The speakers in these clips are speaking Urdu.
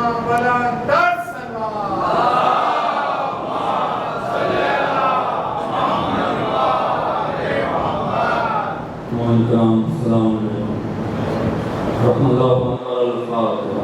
بلندر سلام السلام علیکم رحمۃ اللہ وبرکاتہ۔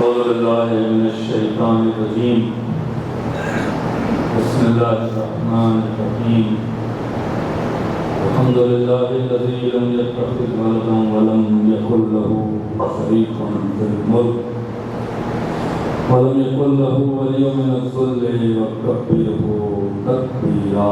اعوذ باللہ من الشیطان الرجیم، بسم اللہ الرحمن الرحیم، الحمد للہ الذی لم یتخذ ولدا ولم یکن له شریک فی الملک ولم یکن له ولی من الذل وکبرہ تکبیرا،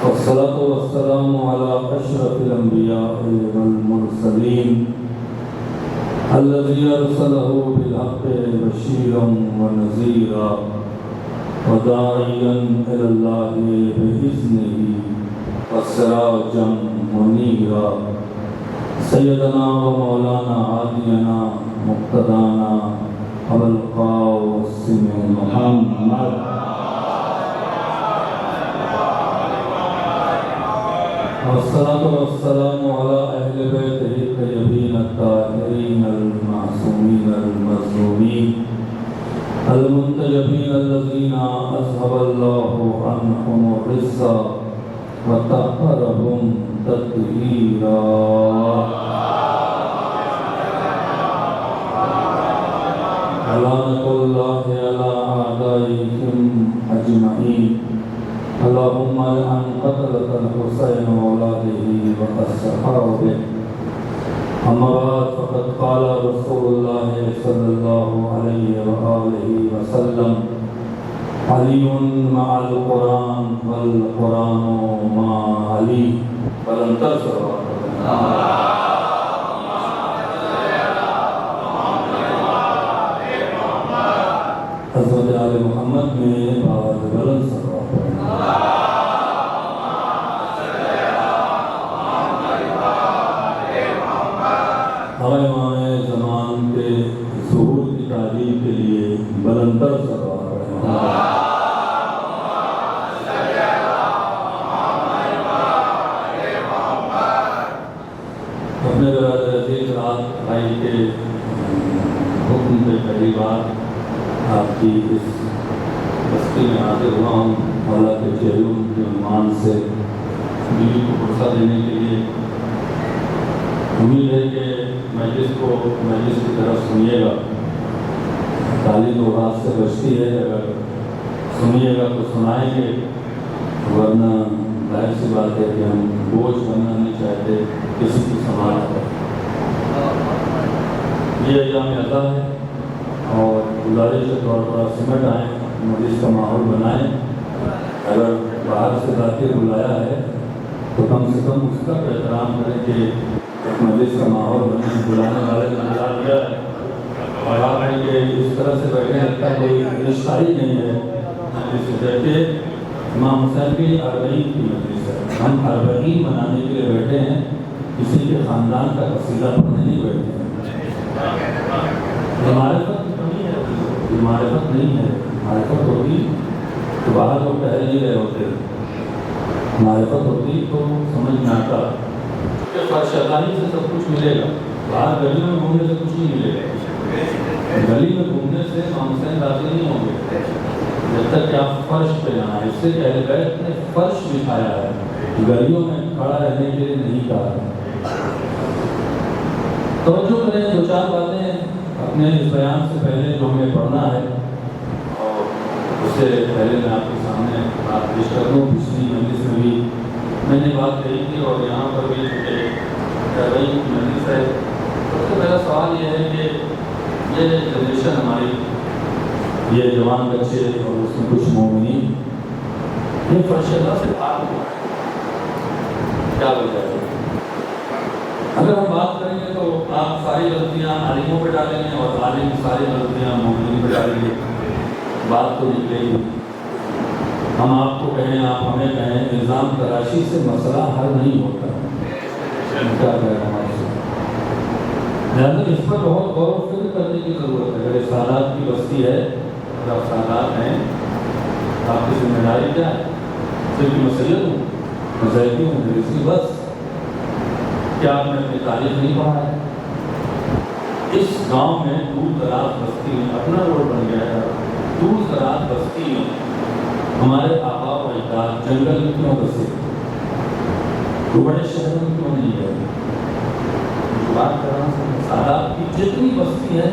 والصلاة والسلام علی اشرف الانبیاء والمرسلین الذي أرسله بالحق بشيرا ونذيرا وداعيا إلى الله بإذنه وسراجا منيرا، سيدنا ومولانا هادينا مقتدانا أبا القاسم محمد والصلاة والسلام على أهل بيته الطيبين الطاهرين المعصومين المظلومين المنتجبين الذين أذهب الله عنهم الرجس وطهرهم تطهيرا، لعنة الله على أعدائهم أجمعين، اللهم لعن قتلة الحسين وأولاده وأصحابه، أما بعد فقد قال رسول الله صلى الله عليه وآله وسلم: علي مع القرآن والقرآن مع علي، ولم تنصر حضرت آل محمد میں آواز بلند سر امام زمان کے ظہور کی تعلیم کے لیے بلندر سلوات اپنے برادر عزیز رات بھائی کے حکم کے پہلی بار آپ کی اس بستی میں حاضر ہوا ہوں، مولا کے چہلوم کے عنوان سے بیوی کو فرصت دینے کے لیے۔ امید ہے کہ مجلس کی طرف سنیے گا، تعلیم و بات سے بچتی ہے، اگر سنیے گا تو سنائیں گے، ورنہ ظاہر سی بات ہے کہ ہم بوجھ بننا نہیں چاہتے کسی کی سماعت پر۔ یہ ایام عطا ہے اور گزارش کے طور پر سمٹ آئیں، مجلس کا ماحول بنائیں، اگر باہر سے ذاکر بلایا ہے تو کم سے کم اس کا احترام کریں کہ مجلس کا ماحول بنے، بلانے والے نے بلا دیا ہے اور آپ ہیں کہ اس طرح سے بیٹھے ہیں کا کوئی رشتہ ہی نہیں ہے مجلس سے۔ جبکہ امام حسین کی 40 کی مجلس ہے، ہم 40 منانے کے لیے بیٹھے ہیں، کسی کے خاندان کا قصیدہ پڑھنے نہیں بیٹھے ہیں۔ معرفت کی کمی ہے، معرفت نہیں ہے، معرفت ہوتی تو باہر لوگ ٹہل نہیں رہے ہوتے، معرفت ہوتی تو سمجھ میں آتا کہ فرش اللہ سے سب کچھ ملے گا، باہر گلیوں میں گھومنے سے کچھ نہیں ملے گا، گلی میں گھومنے سے امام حسین راضی نہیں ہوں گے جب تک کہ آپ فرش پہ نہ آئے۔ اس سے اہل بیت نے فرش بچھایا ہے، گلیوں میں کھڑا رہنے کے لیے نہیں کہا۔ توجہ کریں، دو چار باتیں اپنے اس بیان سے پہلے جو ہمیں پڑھنا ہے اور اس سے پہلے میں آپ کے سامنے بات پیش کر دوں۔ پچھلی مجلس میں بھی میں نے بات کہی تھی اور یہاں پر بھی چونکہ رہی مجلس ہے، سب سے پہلا سوال یہ ہے کہ یہ جنریشن ہماری، یہ جوان بچے اور اس میں کچھ مومنین، یہ فرش اللہ سے بھاگ ہوا ہے، کیا وجہ ہے؟ اگر ہم بات کریں گے تو آپ ساری غلطیاں عالموں پہ ڈالیں گے اور عالم ساری غلطیاں مومنین پہ ڈالیں گے، بات تو نکلے گی۔ ہم آپ کو کہیں، آپ ہمیں کہیں، الزام تراشی سے مسئلہ حل نہیں ہوتا۔ کیا کہہ رہا ہوں لہٰذا اس پر بہت غور و فکر کرنے کی ضرورت ہے. اگر یہ سادات کی بستی ہے اور آپ سادات ہیں, آپ کی ذمہ داری کیا ہے؟ صرف میں سید ہوں, میں زیدی ہوں, مدرسی, بس کیا آپ نے اپنی تاریخ نہیں پڑھا ہے؟ اس گاؤں میں دور دراز بستی میں اپنا روڈ بن گیا ہے. دور دراز بستی میں ہمارے آبا و اجداد جنگل میں کیوں بسے, وہ بڑے شہروں میں کیوں نہیں گئے؟ بات کر رہا ہوں سادات کی جتنی بستی ہے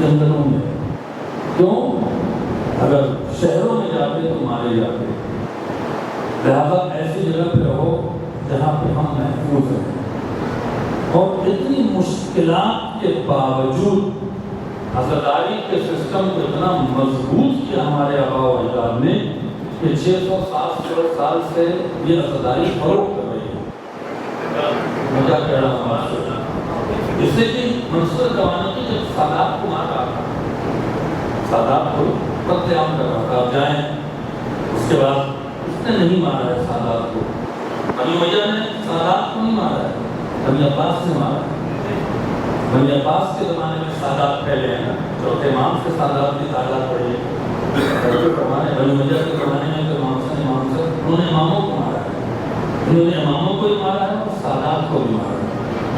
جنگلوں میں. کیوں؟ اگر شہروں میں جاتے تو مارے جاتے. لہذا ایسی جگہ پہ رہو جہاں پہ ہم محفوظ ہیں. اور اتنی مشکلات کے باوجود عزاداری کے سسٹم کو اتنا مضبوط کیا ہمارے آبا و اجداد نے کہ 600-700 سال سے یہ عزاداری فروغ کر رہی ہے. میں کیا کہہ رہا ہوں آپ سے, اس سے کہ منصور دوانقی جب سادات کو مار رہا تھا, سادات کو قتل عام کر رہا تھا, آپ جائیں, اس کے بعد اس نے نہیں مارا ہے سادات کو. بنی امیہ نے سادات کو نہیں مارا ہے, بنی عباس نے مارا ہے. بنی عباس کے زمانے میں سادات پھیلے ہیں, چوتھے امام سے سادات کی تعداد بڑھی ہے. بنی امیہ کے زمانے میں امام سے انہوں نے اماموں کو مارا ہے, انہوں نے اماموں کو بھی مارا ہے اور سادات کو بھی مارا ہے.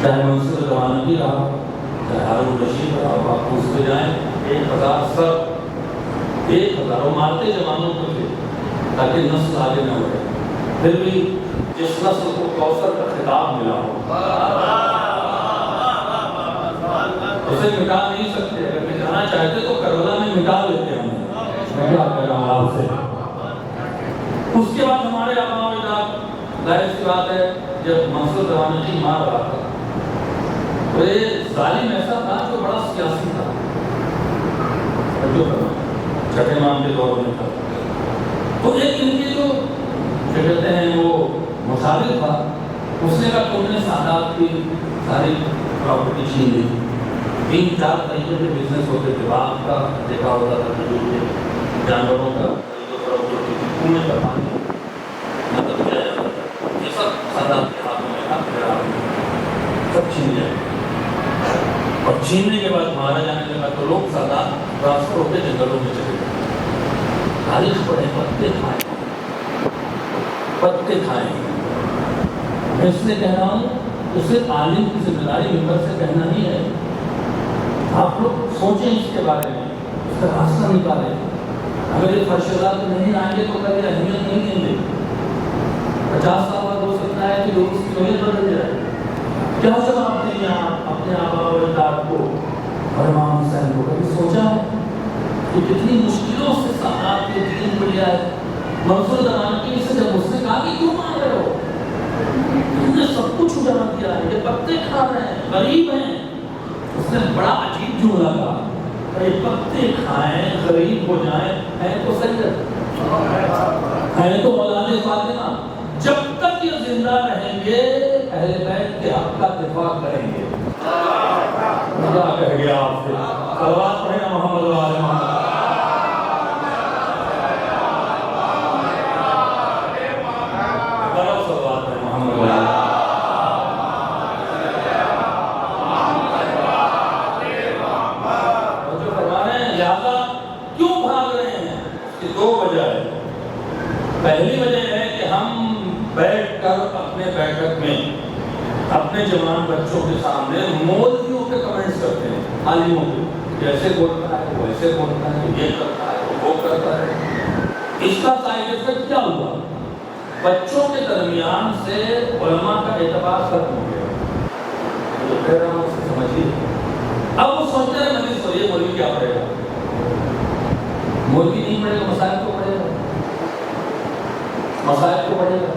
چاہے منصور دوانقی رہا ہو, چاہے ہارون رشید رہا ہو, آپ پوچھتے جائیں 1000 سر, 1000 وہ مارتے جوانوں کو تھے تاکہ نسل آگے نہ بڑھے. پھر بھی جس نسل کو کوثر کا خطاب ملا ہو اسے مٹا نہیں سکتے. اگر مٹانا چاہتے تو کربلا میں مٹا لیتے ہم. میں کیا کہہ رہا ہوں آپ سے. اس کے بعد ہمارے آبا و اجداد, ظاہر سی بات ہے, جب منصور دوانقی مار رہا تھا تو یہ ظالم ایسا تھا جو بڑا سیاسی تھا, جو چھٹے امام کے دور میں تھا. تو ایک ان کے جو کہتے ہیں وہ مشاور تھا, اس نے کہا تم نے سادات کی ساری پراپرٹی چھین لی. 3-4 طریقے کے بزنس ہوتے تھے, باغ کا دیکھا ہوتا تھا, کھجور کے, جانوروں کا, کنویں کا پانی, مطلب کیا جاتا تھا, یہ سب سادات کے ہاتھوں میں تھا, سب چھین لیا. اور چھیننے کے بعد مارا جانے لگا تو لوگ سادات ٹرانسفر ہوتے جنگلوں میں چلے گئے. تاریخ پڑھے, پتے کھائے, پتے کھائے. میں اس لیے کہہ رہا ہوں اسے عالم کی ذمہ داری ممبر سے کہنا ہی ہے. آپ لوگ سوچیں اس کے بارے میں, اس کا راستہ نکالیں. اگر یہ فرشدات نہیں آئیں گے تو کبھی اہمیت نہیں دیں گے. 50 سال بعد ہو سکتا ہے کہ لوگ اس کی نوعیت بدل جائے. کیا جواب دیں گے آپ اپنے آبا و اجداد کو اور امام حسین کو؟ کبھی سوچا ہے کہ کتنی مشکلوں سے سادات کے دین کو لیا ہے؟ منصور دوانقی سے جب اس نے کہا کہ کیوں مار رہے ہو, تم نے سب کچھ اجاڑ دیا ہے, یہ پتے کھا رہے ہیں, غریب ہیں. اس نے بڑا عجیب جملہ کہا, یہ پتے کھائیں, غریب ہو جائیں, ہے تو سید, ہے تو اولاد فاطمہ, جب تک یہ زندہ رہیں گے اہل بیت کے حق کا دفاع کریں گے. کیا کہہ گیا آپ سے؟ صلوات پڑھیں محمد و آل محمد. صلوات پڑھیں محمد و آل. جو فرما رہے ہیں لہذا کیوں بھاگ رہے ہیں, اس کی 2 وجہ ہے. پہلی وجہ ہے کہ ہم بیٹھ کر اپنے بیٹھک میں اپنے جوان بچوں کے سامنے مولویوں کے کمنٹس کرتے ہیں, عالموں کے, جیسے بولتا ہے وہ ایسے بولتا ہے, یہ کرتا ہے وہ کرتا ہے. اس کا سائیڈ ایفیکٹ کیا ہوا؟ بچوں کے درمیان سے علماء کا اعتبار ختم ہو گیا. جو کہہ رہا ہوں اسے سمجھیے. اب وہ سوچتے ہیں مجھے سوئیے مولوی کیا پڑھے گا, مولوی نہیں پڑھے گا, مسائل کو پڑھے گا, مسائل کو پڑھے گا.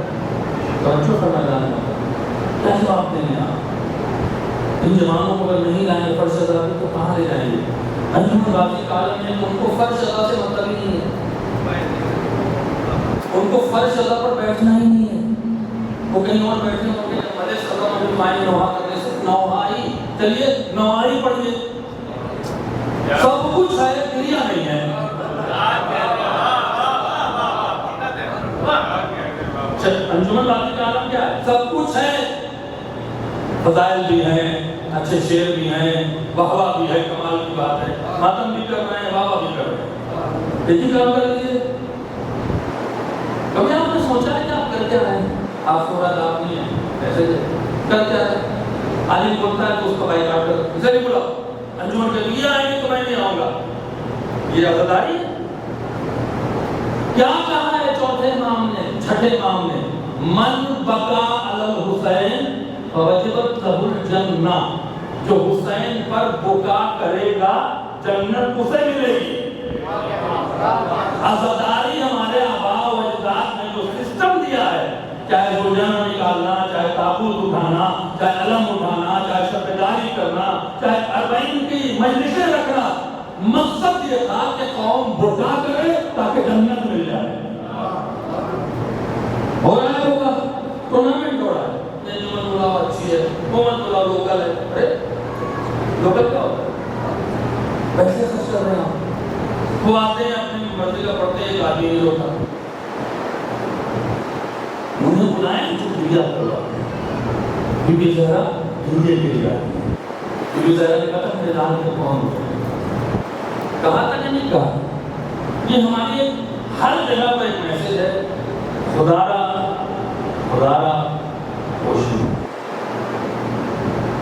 بچوں کا میدان ہوتا ہے. کیا جواب دیں گے آپ؟ ان جوانوں کو اگر نہیں لائیں گے فرش ادا تو کہاں لے جائیں گے؟ انجمن غازی کالم میں ان کو فرش ادا سے مطلب ہی نہیں ہے, ان کو فرش ادا پر بیٹھنا ہی نہیں ہے. وہ کہیں اور بیٹھے ہوں گے, مدے صدا مجھے مائن نوحا کرنے سے نوحائی, چلیے نوحائی پڑھیے, سب کچھ ہے, کریا نہیں ہے. انجمن غازی کا عالم کیا ہے؟ سب کچھ ہے فضائل بھی ہیں، اچھے شعر بھی ہیں، واہ واہ بھی ہے، کمال کی بات ہے، ماتم بھی کر رہے ہیں، واہ واہ بھی کر رہے ہیں، لیکن کام کر لیجیے۔ کبھی آپ نے سوچا ہے کہ آپ کر کیا رہے ہیں؟ آپ کو رات آپ نہیں ہیں، ایسے کر کیا رہے ہیں؟ عالم بولتا ہے تو اس کو بائی کاٹ کر اسے نہیں بلا، انجمن کے لیے آئیں گے تو میں نہیں آؤں گا، یہ عقیداری ہے۔ کیا کہا ہے چوتھے امام نے، چھٹے امام نے؟ من بقا علی الحسین فوجبت لہ الجنہ، جو حسین پر بکا کرے گا جنت اسے ملے گی۔ عزاداری ہمارے آباء و اجداد نے جو سسٹم دیا ہے، چاہے روزانہ نکالنا، چاہے تابوت اٹھانا، چاہے علم اٹھانا، چاہے شبداری کرنا، چاہے 40 کی مجلسیں رکھنا، مقصد یہ تھا کہ قوم بکا کرے تاکہ جنت مل جائے۔ ہو رہا ہے ہوگا، ٹورنامنٹ ہو رہا ہے، نہیں جمن بلاؤ اچھی ہے، محمد بلاؤ لوکل ہے، ارے لوکل کیا ہوتا ہے؟ پیسے خرچ کر رہے ہیں آپ، وہ آتے ہیں اپنی مرضی کا پڑھتے ہیں، ایک آدمی نہیں ہوتا، انہیں بلائیں جو دیا کروا بی بی زہرا دنیا کے لیے آئی، بی بی زہرا نے کہا تھا میرے لال کو کون ہو، کہا تھا کہ نہیں کہا؟ یہ ہماری ہر جگہ پر ایک میسج ہے، خدا را خوشی،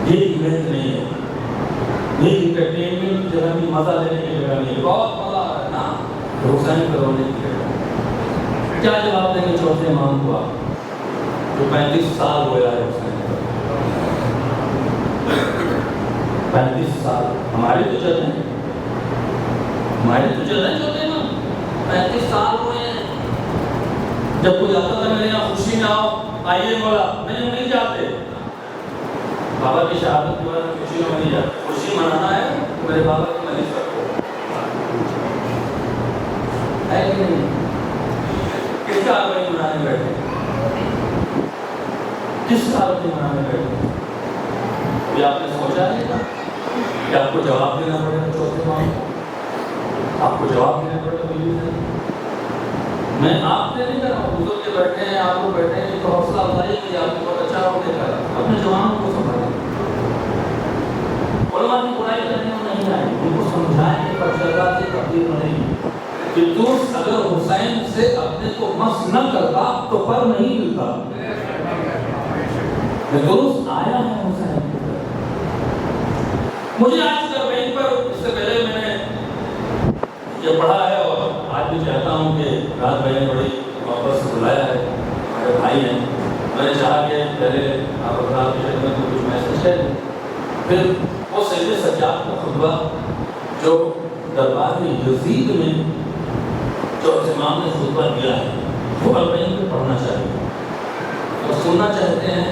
یہ ایونٹ نہیں ہے، یہ انٹرٹینمنٹ کی جگہ نہیں، مزہ لینے کی جگہ نہیں، بہت مزہ آ رہا ہے نا حسین کرونے کی جگہ۔ کیا جواب دیں گے چوتھے امام کو آپ جو 35 سال ہوا ہے حسین کا؟ 35 سال ہمارے تو چل رہے ہیں، چوتھے امام 35 سال ہوئے ہیں۔ جب کوئی آتا تھا میرے یہاں خوشی میں آؤ آئیے مولا، میں نہیں جاتے، بابا کی شہادت کے بعد خوشی میں نہیں جاتے، خوشی منانا ہے تو میرے بابا کی مجلس رکھو، ہے کہ نہیں؟ کس کا آربعین منانے بیٹھے، کس کا آربعین منانے بیٹھے؟ یہ آپ نے سوچا ہے کہ آپ کو جواب دینا پڑے گا چوتھے امام کو، آپ کو جواب دینا پڑے گا۔ میں آپ سے نہیں کر رہا ہوں، بزرگ کے بیٹھے ہیں، آپ کو بیٹھے ہیں تو حوصلہ افزائی کی، آپ کو بہت اچھا ہو دیکھا اپنے جوانوں کو سمجھائیں، علماء کی برائی کرنے میں نہیں آئے، ان کو سمجھائیں کہ پرشدہ سے تبدیل نہیں، کہ دوست اگر حسین سے اپنے کو مس نہ کرتا تو پر نہیں ملتا، درست آیا ہے حسین کی طرف۔ مجھے آج کربین پر اس سے پہلے میں نے یہ پڑھا ہے اور آج بھی چاہتا ہوں کہ رات بھائی نے بڑی محبت سے بلایا ہے، ہمارے بھائی ہیں، میں نے چاہا کہ پہلے آپ اپنا کی خدمت میں کچھ میسج ہے، پھر وہ سید سجاد کا خطبہ جو دربار یزید میں چوتھے امام نے خطبہ دیا ہے وہ اربعین پہ پڑھنا چاہیے اور سننا چاہتے ہیں،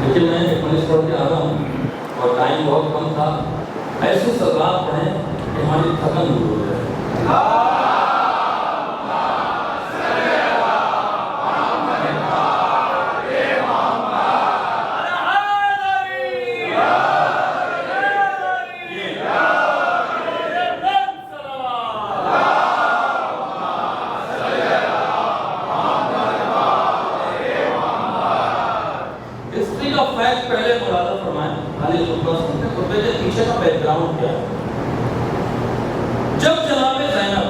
لیکن میں 19 پڑھ کے آ رہا ہوں اور ٹائم بہت کم تھا، ایسے سزاد پڑھیں کہ ہماری تھکن دور ہو جائے۔ ہسٹری کا فیکٹ پہلے ملاحظہ فرمائیں، خالی خطبہ سنتے ہیں، خطبے کے پیچھے کا بیک گراؤنڈ کیا ہے۔ جب جناب زینب،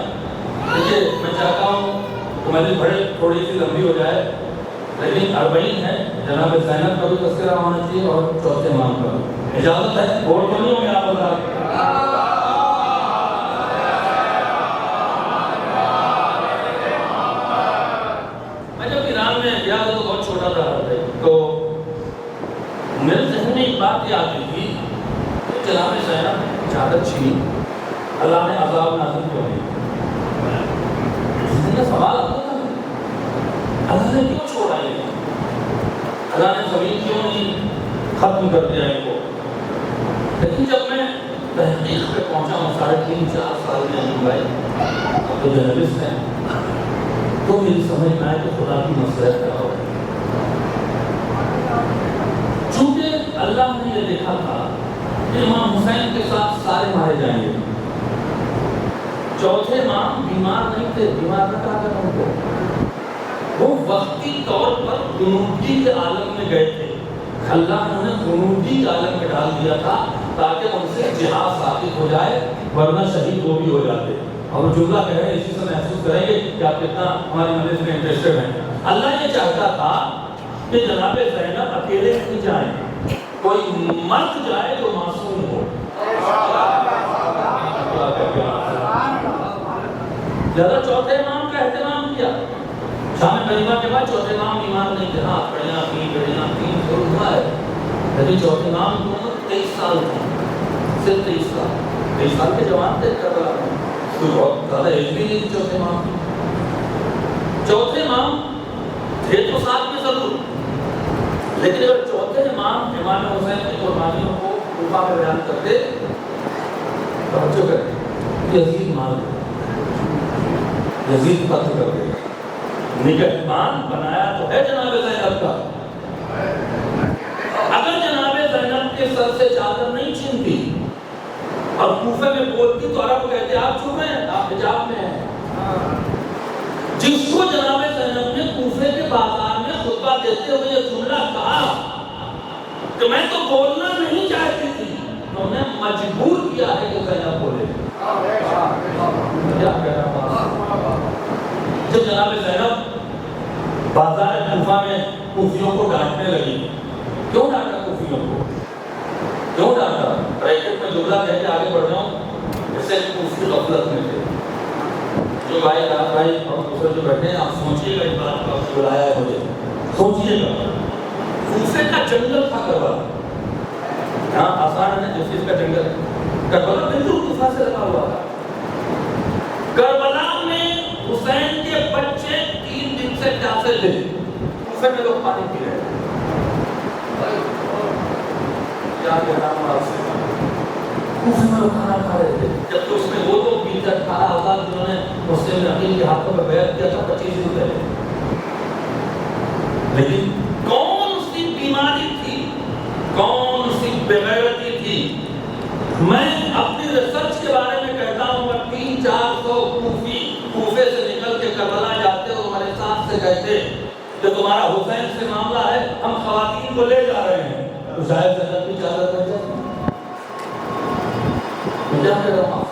دیکھیے میں چاہتا ہوں کہ میری بڑے تھوڑی سی لمبی ہو جائے لیکن 40 ہے، جناب زینب کا بھی تذکرہ ہونا چاہیے اور چوتھے امام کا بھی، اجازت ہے؟ بور تو نہیں ہوں گے آپ بتا؟ میں جب ایران میں گیا تو بہت چھوٹا تھا تو میرے ذہن میں ایک بات یہ آتی تھی کہ جناب زینب نے چادر چھینی، اللہ نے عذاب نازل کیوں نہیں؟ ذہن میں سوال آتا تھا اللہ نے کیوں چھوڑا یہ؟ اللہ نے زمین کیوں نہیں ختم کر دیا ان کو؟ لیکن جب میں تحقیق پہ پہنچا ہوں 3.5-4 سال میں بھائی اب تو جرنلسٹ ہیں، تو میری سمجھ میں آئے کہ خدا کی مصلحت کیا ہو۔ چونکہ اللہ نے یہ دیکھا تھا کہ امام حسین کے ساتھ سارے مارے جائیں گے، چوتھے امام بیمار نہیں تھے، بیمار نہ کہا کر ان کو، وہ وقتی طور پر جنوبی کے عالم میں گئے تھے، اللہ نے انہیں قنوتی عالم میں ڈال دیا تھا تاکہ ان سے جہاد ثابت ہو جائے، ورنہ شہید وہ بھی ہو جاتے۔ اور جملہ کہہ رہے ہیں، اسی سے محسوس کریں گے کہ آپ کتنا ہماری مجلس میں انٹرسٹڈ ہیں۔ اللہ یہ چاہتا تھا کہ جناب زینب اکیلے نہیں جائیں، کوئی مرد جائے جو معصوم ہو۔ لہذا چوتھے امام کا اہتمام کیا۔ شام کریمہ کے بعد چوتھے امام ایمان نہیں تھے، ہاں گڑیاں تین ضرور ہوا ہے، لیکن چوتھے امام کی عمر 23 سال تھی، صرف 23 سال کے جوان تھے کربلا میں، کوئی بہت زیادہ ایج بھی نہیں تھی چوتھے امام کی۔ چوتھے امام تھے تو ساتھ میں ضرور، لیکن اگر چوتھے امام امام حسین کی قربانیوں کو کوفہ میں بیان کرتے توجہ کریں، یزید مار دے، یزید قتل کر دے، نگہبان بنایا تو ہے جناب زینب کا۔ اگر جناب زینب کے سر سے چادر نہیں چھینتی اور کوفے میں بولتی تو عرب کہتے آپ چپ ہیں، آپ حجاب میں ہیں۔ جس کو جناب زینب نے کوفے کے بازار میں خطبہ دیتے ہوئے یہ جملہ کہا کہ میں تو بولنا نہیں چاہتی تھی، انہوں نے مجبور کیا ہے کہ زینب بولے۔ کیا کہہ رہا ہوں؟ جب جناب زینب بازار کوفہ میں کوفیوں کو ڈانٹنے لگی، کیوں ڈانٹا کوفیوں کو؟ کیوں ڈانٹا؟ بریکٹ میں جملہ کہہ کے آگے بڑھ جاؤں، اس سے کوفی غفلت میں تھے۔ جو بھائی اور دوسرے جو بیٹھے ہیں، آپ سوچئے گا اس بات کو، آپ بلایا ہے مجھے، سوچئے گا۔ کوفے کا جنگل تھا کربلا، یہاں آسان ہے جو چیز کا جنگل ہے، کربلا بالکل کوفہ سے لگا ہوا تھا۔ کربلا میں حسین کے بچے 3 دن سے پیاسے تھے، کوفے میں لوگ پانی پی رہے تھے۔ کیا کہنا ہوں آپ سے، کوفے میں لوگ کھانا کھا رہے تھے، جب کہ اس میں وہ لوگ بھی 18,000 جنہوں نے مسلم عقیل کے ہاتھوں میں بیعت کیا تھا 25 دن پہلے۔ لیکن کون سی بیماری تھی، کون سی بغیرتی تھی؟ میں اپنی ریسرچ کے بارے میں کہتا ہوں کہ 300-400 کوفی کوفے سے نکل کے کربلا جاتے اور ہمارے ساتھ سے کہتے کہ تمہارا حسین سے معاملہ ہے، ہم خواتین کو لے جا رہے ہیں، تو شاید زینب بھی چادر کر جائے۔ کیا کہہ رہا ہوں؟